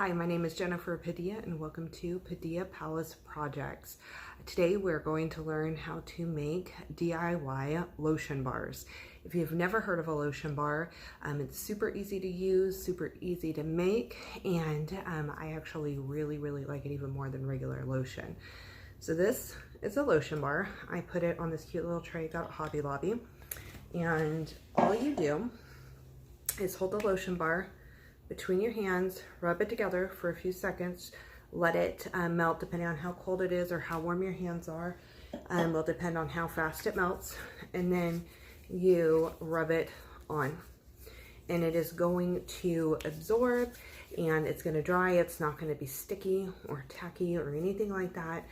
Hi, my name is Jennifer Padilla and welcome to Padilla Palace Projects. Today we're going to learn how to make DIY lotion bars. If you've never heard of a lotion bar, it's super easy to use, super easy to make, and I actually really like it even more than regular lotion. So this is a lotion bar. I put it on this cute little tray I got at Hobby Lobby, and all you do is hold the lotion bar between your hands, rub it together for a few seconds, let it melt depending on how cold it is or how warm your hands are. Will depend on how fast it melts, and then you rub it on. And it is going to absorb and it's going to dry. It's not going to be sticky or tacky or anything like that.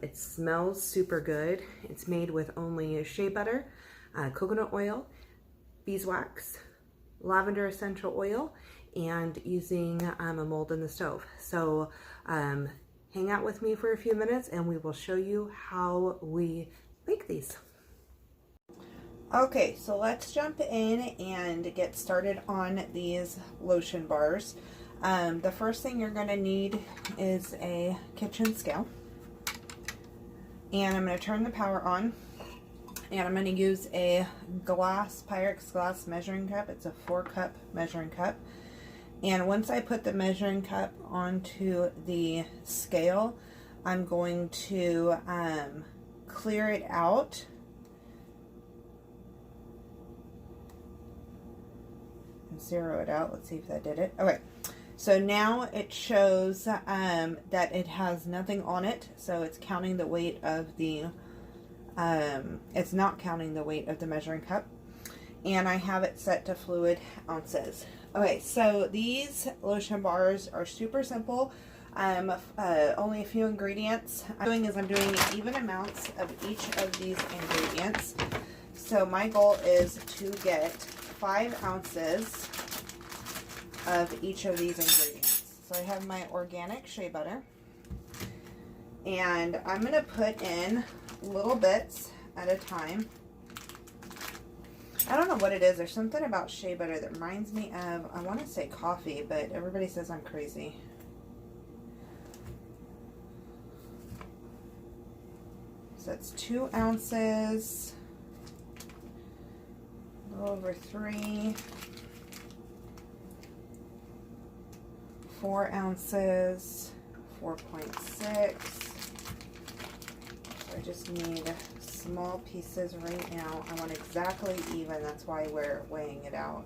It smells super good. It's made with only shea butter, coconut oil, beeswax, lavender essential oil, and using a mold in the stove. So hang out with me for a few minutes and we will show you how we make these. Okay, so let's jump in and get started on these lotion bars. The first thing you're going to need is a kitchen scale, and I'm going to turn the power on. And I'm going to use a Pyrex glass measuring cup. It's a 4-cup measuring cup. And once I put the measuring cup onto the scale, I'm going to clear it out. And zero it out. Let's see if that did it. Okay. So now it shows that it has nothing on it. So it's counting the weight of the it's not counting the weight of the measuring cup, and I have it set to fluid ounces. Okay, so these lotion bars are super simple. Only a few ingredients. I'm doing even amounts of each of these ingredients. So my goal is to get 5 ounces of each of these ingredients. So I have my organic shea butter, and I'm going to put in little bits at a time. I don't know what it is. There's something about shea butter that reminds me of, I want to say coffee, but everybody says I'm crazy. So it's 2 ounces, a little over 3, 4 ounces, 4.6. I just need small pieces right now. I want exactly even. That's why we're weighing it out.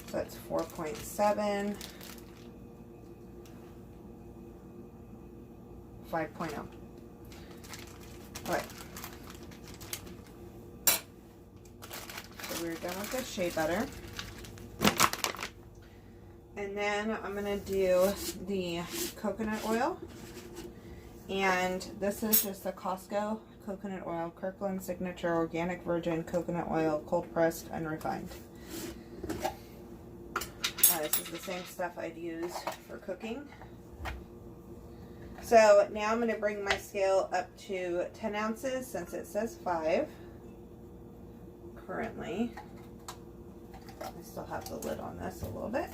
So that's 4.7, 5.0. All right. So we're done with the shea butter. And then I'm going to do the coconut oil. And this is just the Costco coconut oil, Kirkland Signature Organic Virgin Coconut Oil, cold pressed, unrefined. This is the same stuff I'd use for cooking. So now I'm going to bring my scale up to 10 ounces since it says 5 currently. I still have the lid on this a little bit.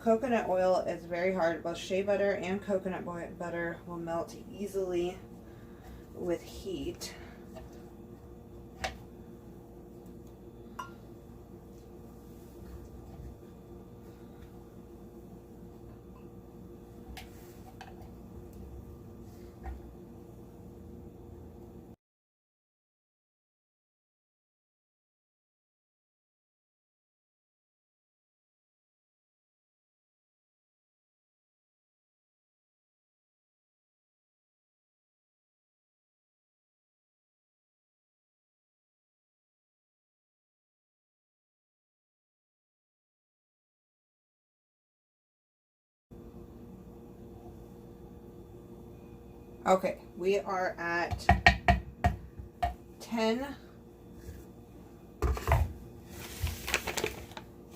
Coconut oil is very hard. Both shea butter and coconut butter will melt easily with heat. Okay, we are at 10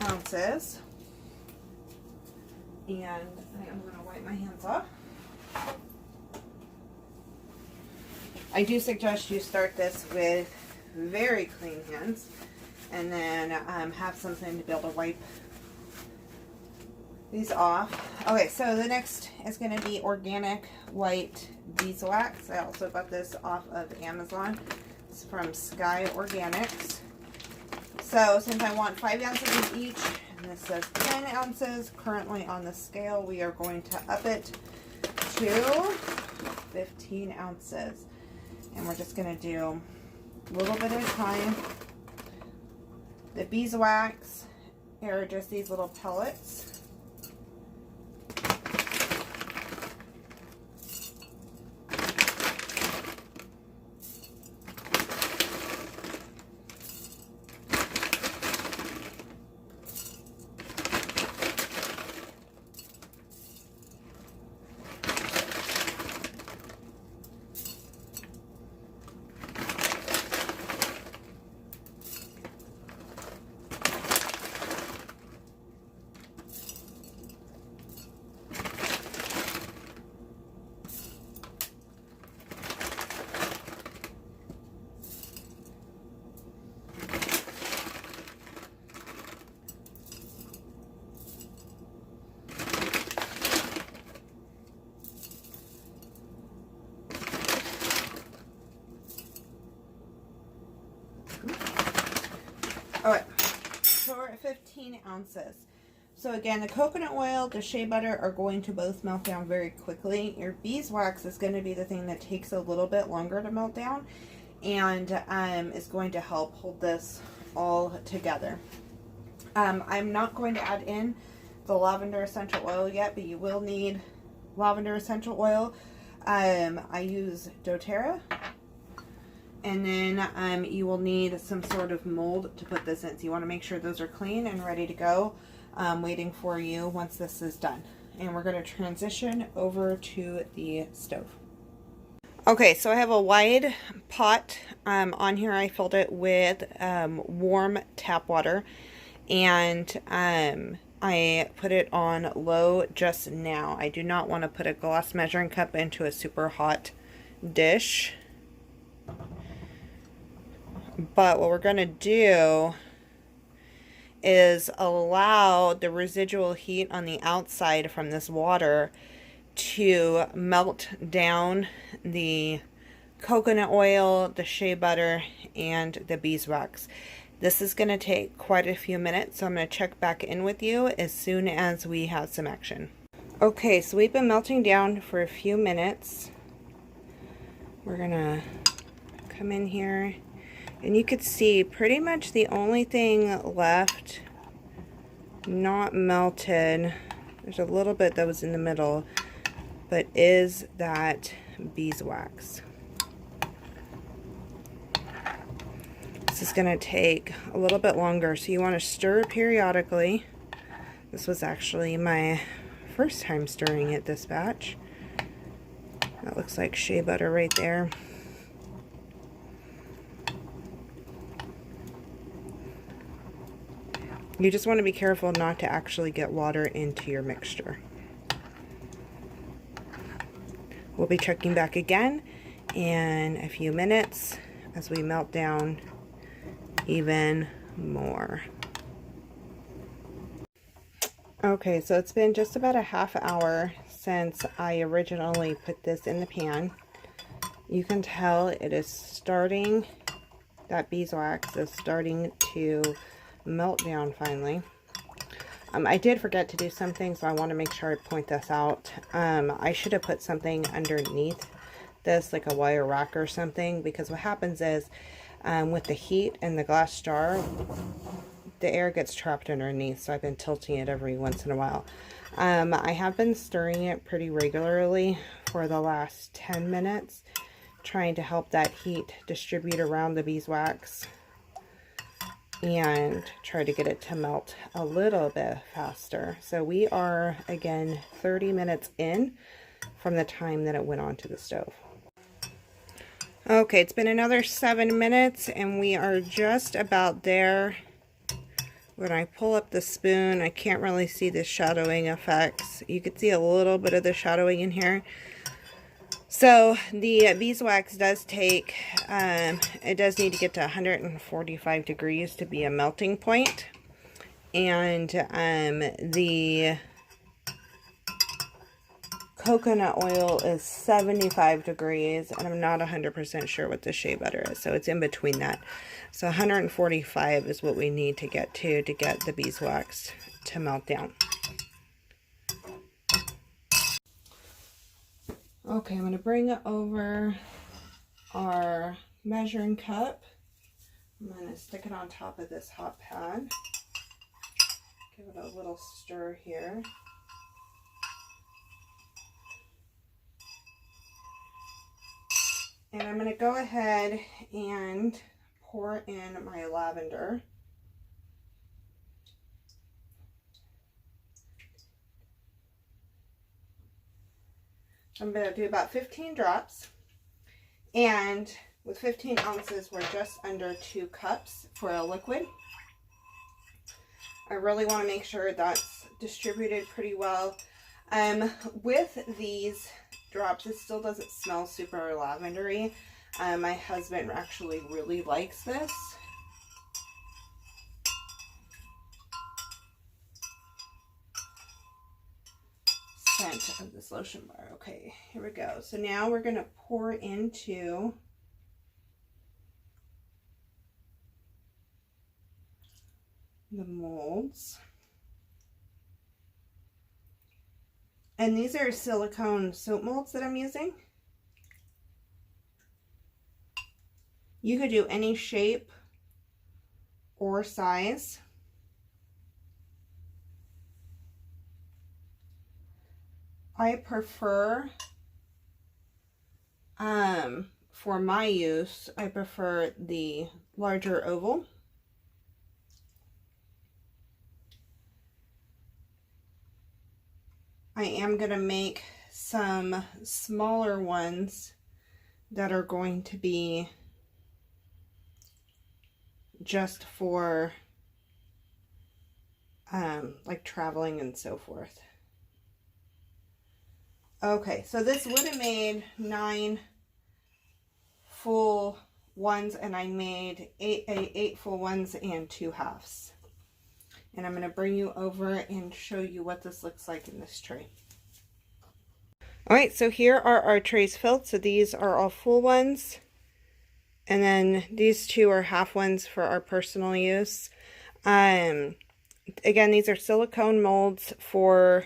ounces, and I am going to wipe my hands off. I do suggest you start this with very clean hands, and then have something to be able to wipe these off. Okay, so the next is going to be organic white beeswax. I also got this off of Amazon. It's from Sky Organics. So since I want 5 ounces of each, and this says 10 ounces currently on the scale, we are going to up it to 15 ounces. And we're just going to do a little bit at a time. The beeswax are just these little pellets. Alright, so we're at 15 ounces. So again, the coconut oil, the shea butter are going to both melt down very quickly. Your beeswax is going to be the thing that takes a little bit longer to melt down, and is going to help hold this all together. I'm not going to add in the lavender essential oil yet, but you will need lavender essential oil. I use doTERRA. And then you will need some sort of mold to put this in. So you want to make sure those are clean and ready to go, waiting for you once this is done. And we're going to transition over to the stove. Okay, so I have a wide pot. On here I filled it with warm tap water. And I put it on low just now. I do not want to put a glass measuring cup into a super hot dish. But what we're going to do is allow the residual heat on the outside from this water to melt down the coconut oil, the shea butter, and the beeswax. This is going to take quite a few minutes, so I'm going to check back in with you as soon as we have some action. Okay, so we've been melting down for a few minutes. We're going to come in here. And you could see pretty much the only thing left not melted, there's a little bit that was in the middle, but is that beeswax. This is going to take a little bit longer, so you want to stir periodically. This was actually my first time stirring it this batch. That looks like shea butter right there. You just want to be careful not to actually get water into your mixture. We'll be checking back again in a few minutes as we melt down even more. Okay, so it's been just about a half hour since I originally put this in the pan. You can tell it is starting, that beeswax is starting to melt down finally. I did forget to do something, so I want to make sure I point this out. I should have put something underneath this, like a wire rack or something, because what happens is with the heat in the glass jar, the air gets trapped underneath, so I've been tilting it every once in a while. I have been stirring it pretty regularly for the last 10 minutes, trying to help that heat distribute around the beeswax and try to get it to melt a little bit faster. So we are, again, 30 minutes in from the time that it went onto the stove. Okay, it's been another 7 minutes and we are just about there. When I pull up the spoon, I can't really see the shadowing effects. You can see a little bit of the shadowing in here. So the beeswax does take, it does need to get to 145 degrees to be a melting point. And the coconut oil is 75 degrees, and I'm not 100% sure what the shea butter is, so it's in between that. So 145 is what we need to get get the beeswax to melt down. Okay, I'm going to bring over our measuring cup. I'm going to stick it on top of this hot pad. Give it a little stir here. And I'm going to go ahead and pour in my lavender. I'm going to do about 15 drops. And with 15 ounces, we're just under 2 cups for a liquid. I really want to make sure that's distributed pretty well. With these drops, it still doesn't smell super lavendery. My husband actually really likes this. Scent of this lotion bar. Okay, here we go. So now we're going to pour into the molds. And these are silicone soap molds that I'm using. You could do any shape or size. I prefer, for my use, I prefer the larger oval. I am going to make some smaller ones that are going to be just for like traveling and so forth. Okay, so this would have made 9 full ones, and I made 8 full ones and 2 halves. And I'm going to bring you over and show you what this looks like in this tray. All right, so here are our trays filled. So these are all full ones. And then these 2 are half ones for our personal use. Again, these are silicone molds for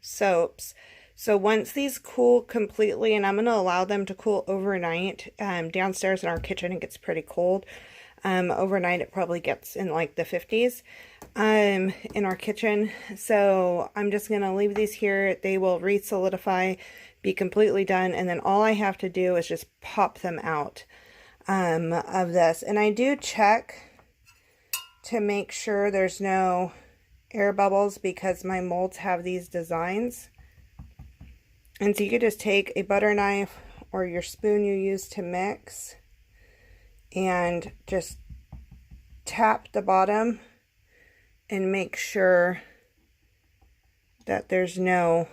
soaps. So once these cool completely, and I'm going to allow them to cool overnight, downstairs in our kitchen it gets pretty cold. Overnight it probably gets in like the 50s in our kitchen. So I'm just going to leave these here. They will re-solidify, be completely done, and then all I have to do is just pop them out of this. And I do check to make sure there's no air bubbles because my molds have these designs. And so you could just take a butter knife or your spoon you use to mix and just tap the bottom and make sure that there's no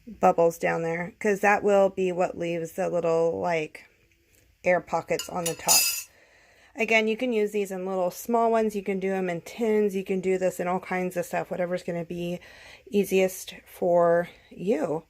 bubbles down there, because that will be what leaves the little like air pockets on the top. Again, you can use these in little small ones. You can do them in tins. You can do this in all kinds of stuff, whatever's going to be easiest for you.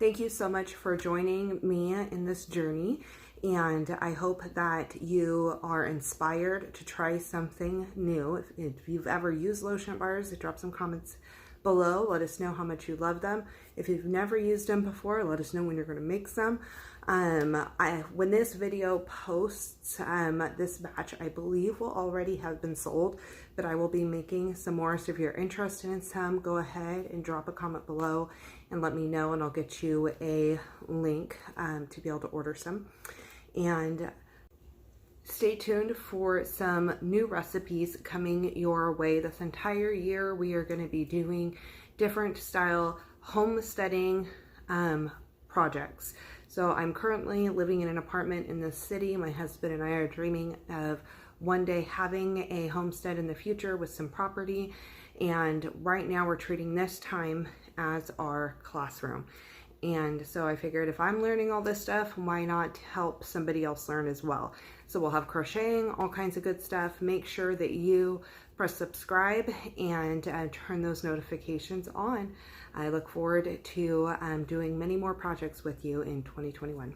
Thank you so much for joining me in this journey. And I hope that you are inspired to try something new. If you've ever used lotion bars, drop some comments below. Let us know how much you love them. If you've never used them before, let us know when you're going to make some. When this video posts, this batch I believe will already have been sold, but I will be making some more. So if you're interested in some, go ahead and drop a comment below and let me know, and I'll get you a link to be able to order some. And stay tuned for some new recipes coming your way. This entire year we are going to be doing different style homesteading projects. So I'm currently living in an apartment in this city. My husband and I are dreaming of one day having a homestead in the future with some property. And right now we're treating this time as our classroom. And so I figured if I'm learning all this stuff, why not help somebody else learn as well? So we'll have crocheting, all kinds of good stuff. Make sure that you press subscribe and turn those notifications on. I look forward to doing many more projects with you in 2021.